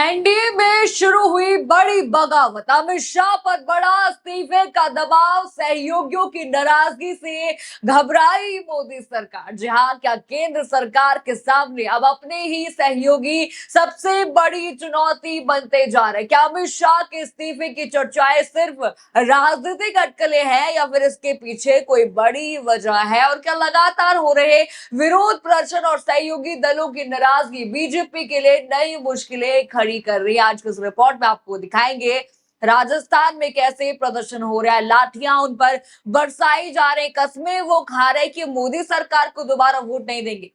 NDA में शुरू हुई बड़ी बगावत, अमित शाह पर बड़ा इस्तीफे का दबाव, सहयोगियों की नाराजगी से घबराई मोदी सरकार। जी हाँ, क्या केंद्र सरकार के सामने अब अपने ही सहयोगी सबसे बड़ी चुनौती बनते जा रहे? क्या अमित शाह के इस्तीफे की चर्चाएं सिर्फ राजनीतिक अटकलें हैं या फिर इसके पीछे कोई बड़ी वजह है? और क्या लगातार हो रहे विरोध प्रदर्शन और सहयोगी दलों की नाराजगी बीजेपी के लिए नई मुश्किलें खड़ी कर रही है? आज के इस रिपोर्ट में आपको दिखाएंगे राजस्थान में कैसे प्रदर्शन हो रहा है, लाठियां उन पर बरसाई जा रही, कस्में वो खा रहे कि मोदी सरकार को दोबारा वोट नहीं देंगे।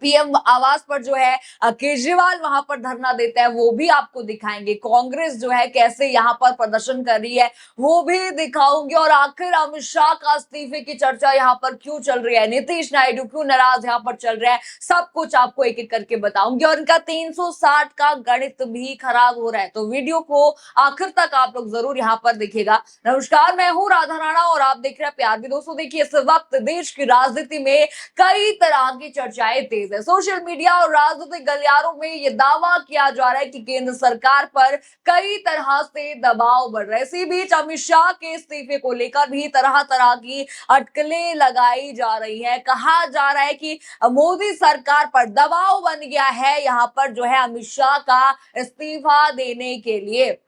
पीएम आवास पर जो है केजरीवाल वहां पर धरना देता है, वो भी आपको दिखाएंगे। कांग्रेस जो है कैसे यहां पर प्रदर्शन कर रही है वो भी दिखाऊंगी। और आखिर अमित शाह का इस्तीफे की चर्चा यहां पर क्यों चल रही है, नीतीश नायडू क्यों नाराज यहां पर चल रहा है, सब कुछ आपको एक एक करके बताऊंगी। और इनका 360 का गणित भी खराब हो रहा है, तो वीडियो को आखिर तक आप लोग जरूर यहाँ पर देखिएगा। नमस्कार, मैं हूं राधा राणा और आप देख रहे हैं प्यार भी। दोस्तों देखिए, इस वक्त देश की राजनीति में कई तरह की चर्चाएं तेज है। सोशल मीडिया और राजनीतिक गलियारों में यह दावा किया जा रहा है कि केंद्र सरकार पर कई तरह से दबाव बढ़ रहा है। इसी बीच अमित शाह के इस्तीफे को लेकर भी तरह तरह की अटकलें लगाई जा रही है। कहा जा रहा है कि मोदी सरकार पर दबाव बन गया है यहां पर जो है अमित शाह का इस्तीफा देने के लिए।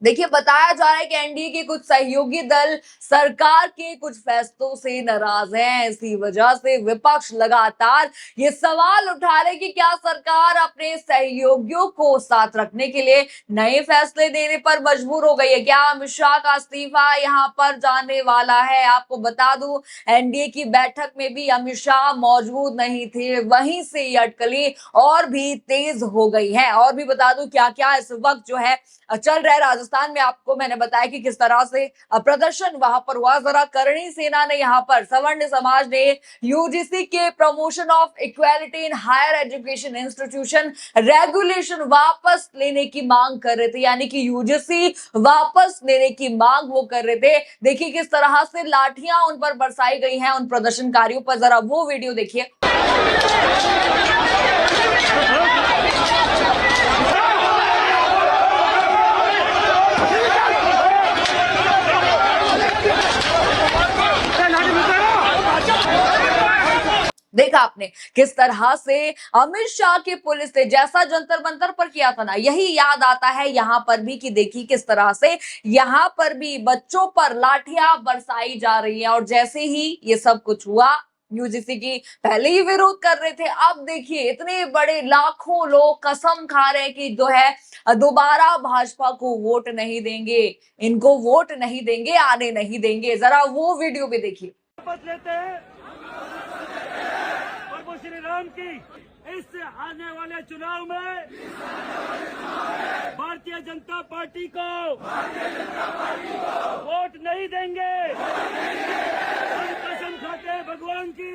देखिए, बताया जा रहा है कि एनडीए के कुछ सहयोगी दल सरकार के कुछ फैसलों से नाराज हैं। इसी वजह से विपक्ष लगातार ये सवाल उठा रहे कि क्या सरकार अपने सहयोगियों को साथ रखने के लिए नए फैसले देने पर मजबूर हो गई है? क्या अमित शाह का इस्तीफा यहां पर जाने वाला है? आपको बता दूं, एनडीए की बैठक में भी अमित शाह मौजूद नहीं थे, वहीं से ये अटकलें और भी तेज हो गई है। और भी बता दूं क्या क्या इस वक्त जो है चल रहा है राजस्थान में। आपको मैंने बताया कि किस तरह से प्रदर्शन वहां पर हुआ। जरा करणी सेना ने यहाँ पर सवर्ण समाज ने यूजीसी के promotion of equality in higher education institution regulation वापस लेने की मांग कर रहे थे, यानी कि यूजीसी वापस लेने की मांग वो कर रहे थे। देखिए किस तरह से लाठियां उन पर बरसाई गई हैं, उन प्रदर्शनकारियों पर। जरा वो वीडियो देखिए। देखा आपने किस तरह से अमित शाह की पुलिस ने जैसा जंतर मंतर पर किया था ना, यही याद आता है यहां पर भी कि देखिए किस तरह से यहां पर भी बच्चों पर लाठियां बरसाई जा रही है। और जैसे ही ये सब कुछ हुआ, यूजीसी की पहले ही विरोध कर रहे थे, अब देखिए इतने बड़े लाखों लोग कसम खा रहे हैं कि जो है दोबारा भाजपा को वोट नहीं देंगे, इनको वोट नहीं देंगे, आने नहीं देंगे। जरा वो वीडियो भी देखिए। लेते हैं श्री राम की इस आने वाले चुनाव में भारतीय जनता पार्टी को वोट नहीं देंगे। हम कसम खाते हैं भगवान की।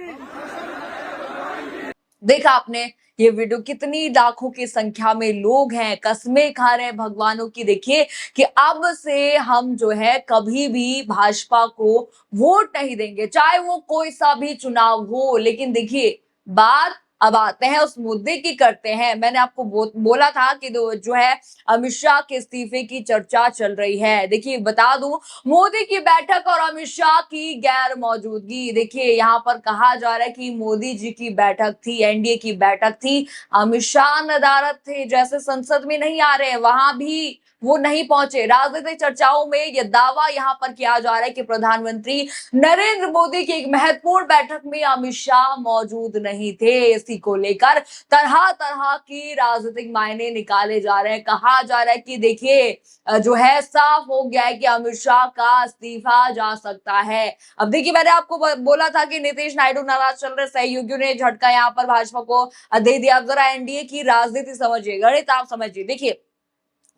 देखा आपने ये वीडियो, कितनी लाखों की संख्या में लोग हैं, कस्में खा रहे हैं भगवानों की। देखिए कि अब से हम जो है कभी भी भाजपा को वोट नहीं देंगे, चाहे वो कोई सा भी चुनाव हो। लेकिन देखिए बात अब आते हैं उस मुद्दे की करते हैं। मैंने आपको बोला था कि जो है अमित शाह के इस्तीफे की चर्चा चल रही है। देखिए बता दूं, मोदी की बैठक और अमित शाह की गैर मौजूदगी। देखिए यहाँ पर कहा जा रहा है कि मोदी जी की बैठक थी, एनडीए की बैठक थी, अमित शाह नदारत थे, जैसे संसद में नहीं आ रहे हैं वहां भी वो नहीं पहुंचे। राजनीतिक चर्चाओं में यह दावा यहाँ पर किया जा रहा है कि प्रधानमंत्री नरेंद्र मोदी की एक महत्वपूर्ण बैठक में अमित शाह मौजूद नहीं थे। इसी को लेकर तरह तरह की राजनीतिक मायने निकाले जा रहे हैं। कहा जा रहा है कि देखिए जो है साफ हो गया है कि अमित शाह का इस्तीफा जा सकता है। अब देखिए, मैंने आपको बोला था कि नीतीश नायडू नाराज चल रहे, सहयोगियों ने झटका यहाँ पर भाजपा को दे दिया। अब जरा एनडीए की राजनीति समझिए, गणित आप समझिए। देखिए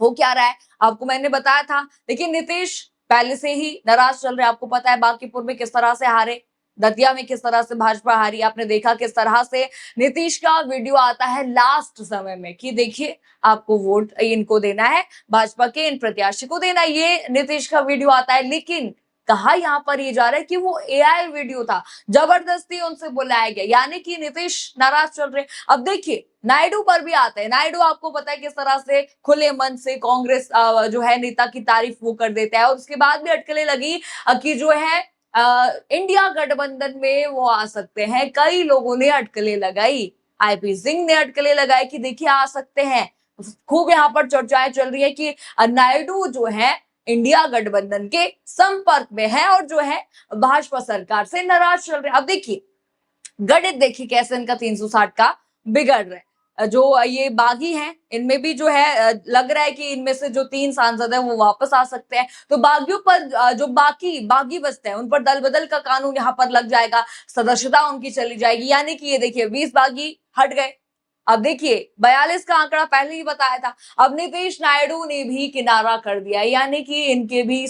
हो क्या रहा है, आपको मैंने बताया था। देखिए नीतीश पहले से ही नाराज चल रहे, आपको पता है बांकीपुर में किस तरह से हारे, दतिया में किस तरह से भाजपा हारी। आपने देखा किस तरह से नीतीश का वीडियो आता है लास्ट समय में कि देखिए आपको वोट इनको देना है, भाजपा के इन प्रत्याशी को देना है, ये नीतीश का वीडियो आता है। लेकिन कहा यहाँ पर ये जा रहा है कि वो एआई वीडियो था, जबरदस्ती उनसे बुलाया गया, यानी कि नीतीश नाराज चल रहे। अब देखिए नायडू पर भी आते हैं। नायडू आपको पता है किस तरह से खुले मन से कांग्रेस जो है नेता की तारीफ वो कर देता है, और उसके बाद भी अटकलें लगी कि जो है इंडिया गठबंधन में वो आ सकते हैं। कई लोगों ने अटकलें लगाई, आईपी सिंह ने अटकलें लगाई कि देखिए आ सकते हैं। खूब यहाँ पर चर्चाएं चल रही है कि नायडू जो है इंडिया गठबंधन के संपर्क में है और जो है भाजपा सरकार से नाराज चल रहे हैं। अब देखिए गणित देखिए कैसे इनका 360 का बिगड़ रहा है। जो ये बागी हैं इनमें भी जो है लग रहा है कि इनमें से जो 3 सांसद है वो वापस आ सकते हैं, तो बागियों पर जो बागी बचते हैं उन पर दल बदल का कानून यहाँ पर लग जाएगा, सदस्यता उनकी चली जाएगी, यानी कि ये देखिए 20 बागी हट गए। अब देखिए 42 का आंकड़ा पहले ही बताया था, अब नीतीश नायडू ने भी किनारा कर दिया, यानी कि इनके भी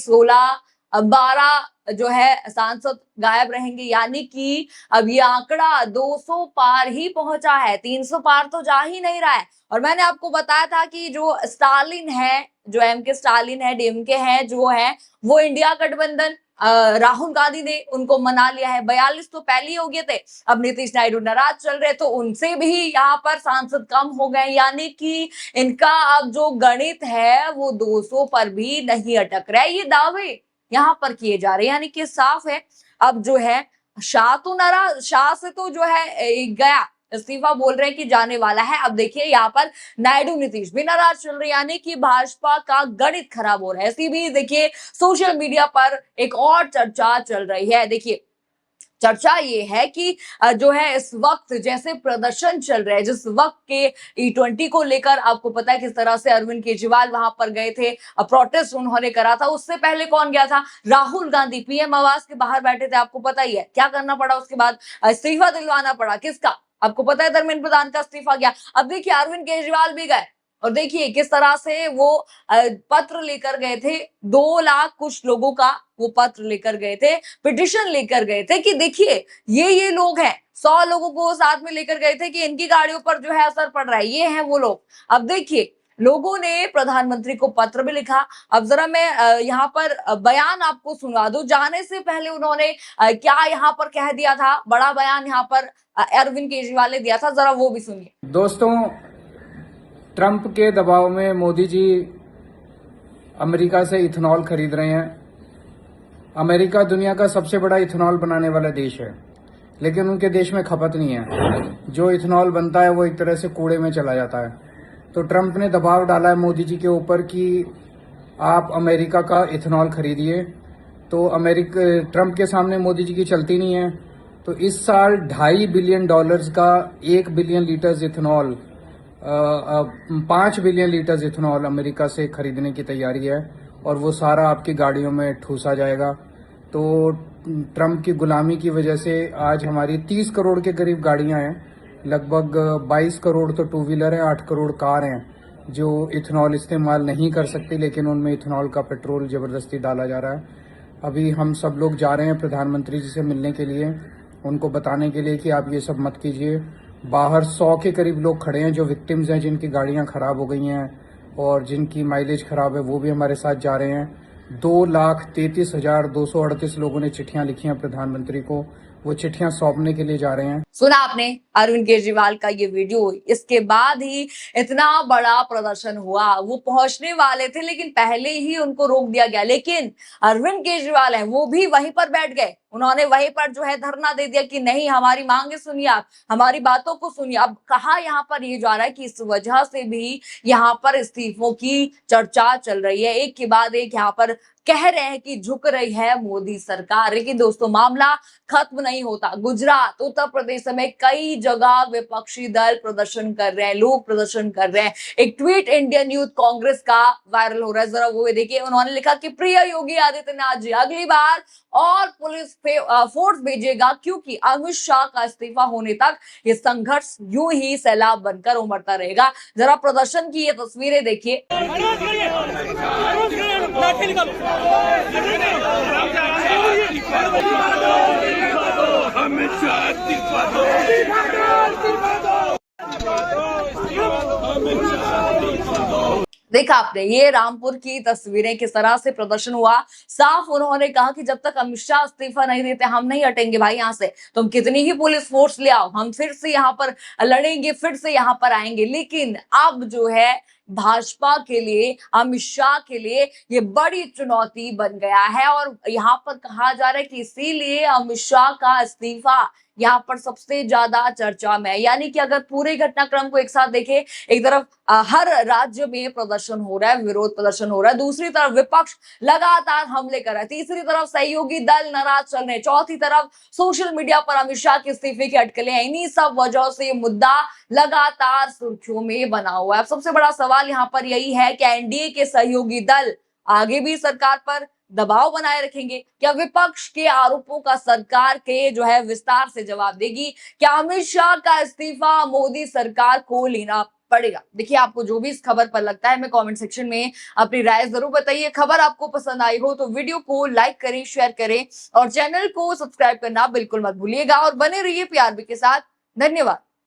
12 जो है सांसद गायब रहेंगे, यानी कि अब ये आंकड़ा 200 पार ही पहुंचा है, 300 पार तो जा ही नहीं रहा है। और मैंने आपको बताया था कि जो स्टालिन है, जो एमके स्टालिन है, डीएमके है, जो है वो इंडिया गठबंधन राहुल गांधी ने उनको मना लिया है। 42 तो पहले ही हो गए थे, अब नीतीश नायडू नाराज चल रहे तो उनसे भी यहाँ पर सांसद कम हो गए, यानी कि इनका अब जो गणित है वो 200 पर भी नहीं अटक रहा है। ये दावे यहाँ पर किए जा रहे हैं, यानी कि साफ है अब जो है शाह तो नाराज, शाह से तो जो है गया इस्तीफा बोल रहे हैं कि जाने वाला है। अब देखिए यहाँ पर नायडू नीतीश भी नाराज चल रहे हैं, यानी कि भाजपा का गणित खराब हो रहा है। इसी भी देखिए सोशल मीडिया पर एक और चर्चा चल रही है। देखिए चर्चा ये है कि जो है इस वक्त जैसे प्रदर्शन चल रहा है, जिस वक्त के E20 को लेकर आपको पता है किस तरह से अरविंद केजरीवाल वहां पर गए थे, प्रोटेस्ट उन्होंने करा था। उससे पहले कौन गया था? राहुल गांधी पीएम आवास के बाहर बैठे थे, आपको पता ही है क्या करना पड़ा उसके बाद, इस्तीफा दिलवाना पड़ा। किसका? आपको पता है धर्मेंद्र प्रधान का इस्तीफा गया। अब देखिए अरविंद केजरीवाल भी गए और देखिए किस तरह से वो पत्र लेकर गए थे, 2 लाख कुछ लोगों का वो पत्र लेकर गए थे, पिटिशन लेकर गए थे कि देखिए ये लोग हैं, 100 लोगों को साथ में लेकर गए थे कि इनकी गाड़ियों पर जो है असर पड़ रहा है, ये हैं वो लोग। अब देखिए लोगों ने प्रधानमंत्री को पत्र भी लिखा। अब जरा मैं यहाँ पर बयान आपको सुनवा दूं, जाने से पहले उन्होंने क्या यहाँ पर कह दिया था, बड़ा बयान यहाँ पर अरविंद केजरीवाल ने दिया था, जरा वो भी सुनिए। दोस्तों, ट्रंप के दबाव में मोदी जी अमेरिका से इथेनॉल खरीद रहे हैं। अमेरिका दुनिया का सबसे बड़ा इथेनॉल बनाने वाला देश है, लेकिन उनके देश में खपत नहीं है। जो इथेनॉल बनता है वो एक तरह से कूड़े में चला जाता है। तो ट्रंप ने दबाव डाला है मोदी जी के ऊपर कि आप अमेरिका का इथेनॉल खरीदिए। तो ट्रंप के सामने मोदी जी की चलती नहीं है। तो इस साल $2.5 बिलियन का 1 billion litres ethanol 5 billion litres ethanol America से खरीदने की तैयारी है, और वो सारा आपकी गाड़ियों में ठूसा जाएगा। तो ट्रंप की गुलामी की वजह से आज हमारी 30 करोड़ के करीब गाड़ियां हैं, लगभग 22 करोड़ तो टू व्हीलर हैं, 8 करोड़ कार हैं जो इथेनॉल इस्तेमाल नहीं कर सकती, लेकिन उनमें इथेनॉल का पेट्रोल जबरदस्ती डाला जा रहा है। अभी हम सब लोग जा रहे हैं प्रधानमंत्री जी से मिलने के लिए, उनको बताने के लिए कि आप ये सब मत कीजिए। बाहर 100 के करीब लोग खड़े हैं जो विक्टिम्स हैं, जिनकी गाड़ियां खराब हो गई हैं और जिनकी माइलेज खराब है, वो भी हमारे साथ जा रहे हैं। 2,33,238 लोगों ने चिट्ठियां लिखी हैं प्रधानमंत्री को, वो चिट्ठियां सौंपने के लिए जा रहे हैं। सुना आपने अरविंद केजरीवाल का ये वीडियो, इसके बाद ही इतना बड़ा प्रदर्शन हुआ। वो पहुंचने वाले थे लेकिन पहले ही उनको रोक दिया गया, लेकिन अरविंद केजरीवाल हैं वो भी वहीं पर बैठ गए। उन्होंने वहीं पर जो है धरना दे दिया कि नहीं, हमारी मांगे सुनिए, आप हमारी बातों को सुनिए। अब कहा यहाँ पर ये जा रहा है कि इस वजह से भी यहाँ पर इस्तीफों की चर्चा चल रही है, एक के बाद एक यहाँ पर कह रहे हैं कि झुक रही है मोदी सरकार। लेकिन दोस्तों मामला खत्म नहीं होता। गुजरात, उत्तर प्रदेश में कई जगह विपक्षी दल प्रदर्शन कर रहे हैं, लोग प्रदर्शन कर रहे हैं। एक ट्वीट इंडियन यूथ कांग्रेस का वायरल हो रहा है, जरा वो देखिए। उन्होंने लिखा कि प्रिय योगी आदित्यनाथ जी, अगली बार और पुलिस फोर्स भेजेगा, क्योंकि अमित शाह का इस्तीफा होने तक ये संघर्ष यूं ही सैलाब बनकर उमड़ता रहेगा। जरा प्रदर्शन की ये तस्वीरें देखिए। देखा आपने ये रामपुर की तस्वीरें किस तरह से प्रदर्शन हुआ। साफ उन्होंने कहा कि जब तक अमित शाह इस्तीफा नहीं देते हम नहीं हटेंगे भाई यहाँ से। तुम कितनी ही पुलिस फोर्स ले आओ, हम फिर से यहाँ पर लड़ेंगे, फिर से यहाँ पर आएंगे। लेकिन अब जो है भाजपा के लिए, अमित शाह के लिए ये बड़ी चुनौती बन गया है और यहाँ पर कहा जा रहा है कि इसीलिए अमित शाह का इस्तीफा यहाँ पर सबसे ज्यादा चर्चा में है। यानी कि अगर पूरे घटनाक्रम को एक साथ देखें, एक तरफ हर राज्य में प्रदर्शन हो रहा है, विरोध प्रदर्शन हो रहा है, दूसरी तरफ विपक्ष लगातार हमले कर रहा है, तीसरी तरफ सहयोगी दल नाराज चल रहे हैं, चौथी तरफ सोशल मीडिया पर अमित शाह के इस्तीफे की अटकलें हैं। इन्हीं सब वजहों से ये मुद्दा लगातार सुर्खियों में बना हुआ है। अब सबसे बड़ा सवाल यहाँ पर यही है कि एनडीए के सहयोगी दल आगे भी सरकार पर दबाव बनाए रखेंगे? क्या विपक्ष के आरोपों का सरकार के जो है विस्तार से जवाब देगी? क्या अमित शाह का इस्तीफा मोदी सरकार को लेना पड़ेगा? देखिए, आपको जो भी इस खबर पर लगता है, हमें कमेंट सेक्शन में अपनी राय जरूर बताइए। खबर आपको पसंद आई हो तो वीडियो को लाइक करें, शेयर करें और चैनल को सब्सक्राइब करना बिल्कुल मत भूलिएगा और बने रहिए पीआरबी के साथ। धन्यवाद।